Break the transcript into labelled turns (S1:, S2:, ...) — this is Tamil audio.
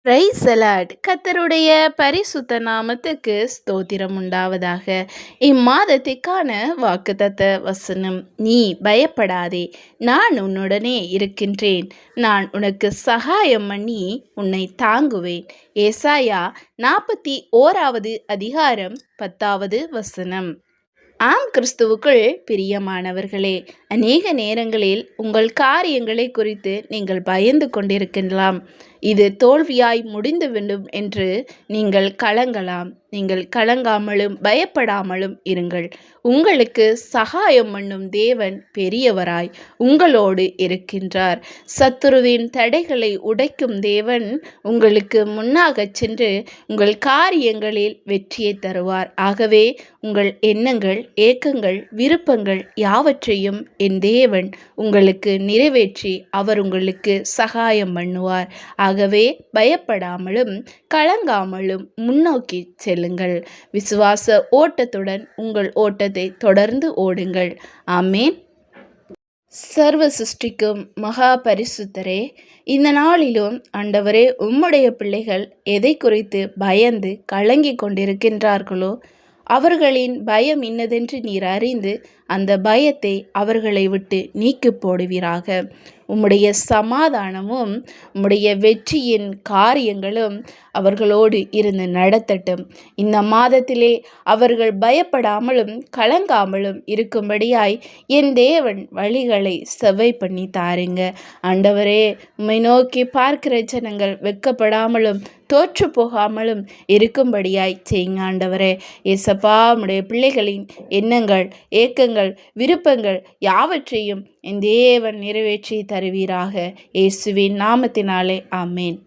S1: Price allot. கர்த்தருடைய பரிசுத்த நாமத்துக்கு ஸ்தோத்திரம் உண்டாவதாக. இம்மாதத்திற்கான வாக்குத்தத்த வசனம், நீ பயப்படாதே, நான் உன்னுடனே இருக்கின்றேன், நான் உனக்கு சகாயம் பண்ணி உன்னை தாங்குவேன். ஏசாயா 41வது அதிகாரம் 10வது வசனம். ஆம், கிறிஸ்துவுக்குள் பிரியமானவர்களே, அநேக நேரங்களில் உங்கள் காரியங்களை குறித்து நீங்கள் பயந்து கொண்டிருக்கலாம். இது தோல்வியாய் முடிந்துவிடும் என்று நீங்கள் கலங்கலாம். நீங்கள் கலங்காமலும் பயப்படாமலும் இருங்கள். உங்களுக்கு சகாயம் பண்ணும் தேவன் பெரியவராய் உங்களோடு இருக்கின்றார். சத்துருவின் தடைகளை உடைக்கும் தேவன் உங்களுக்கு முன்னாக சென்று உங்கள் காரியங்களில் வெற்றியை தருவார். ஆகவே உங்கள் எண்ணங்கள், ஏக்கங்கள், விருப்பங்கள் யாவற்றையும் என் தேவன் உங்களுக்கு நிறைவேற்றி அவர் உங்களுக்கு சகாயம் பண்ணுவார். ஆகவே பயப்படாமலும் கலங்காமலும் முன்னோக்கி செல்லுங்கள். விசுவாச ஓட்டத்துடன் உங்கள் ஓட்டத்தை தொடர்ந்து ஓடுங்கள். ஆமேன். சர்வ சிருஷ்டிக்கும் மகா பரிசுத்தரே, இந்த நாளிலும் ஆண்டவரே, உம்முடைய பிள்ளைகள் எதை குறித்து பயந்து கலங்கி கொண்டிருக்கின்றார்களோ அவர்களின் பயம் இன்னதென்று நீர் அறிந்து அந்த பயத்தை அவர்களை விட்டு நீக்கி போடுவீராக. உம்முடைய சமாதானமும் உம்முடைய வெற்றியின் காரியங்களும் அவர்களோடு இருந்து நடத்தட்டும். இந்த மாதத்திலே அவர்கள் பயப்படாமலும் கலங்காமலும் இருக்கும்படியாய் என் தேவன் வழிகளை செவ்வை பண்ணி தாருங்க. ஆண்டவரே, உம்மை நோக்கி பார்க்கிற ஜனங்கள் வெட்கப்படாமலும் தோற்று போகாமலும் இருக்கும்படியாய் செய்யுங்க. ஆண்டவரே, ஏசப்பா, உம்முடைய பிள்ளைகளின் எண்ணங்கள், ஏக்கங்கள், விருப்பங்கள் யாவற்றையும் என் தேவன் நிறைவேற்றி தருவீராக. இயேசுவின் நாமத்தினாலே ஆமேன்.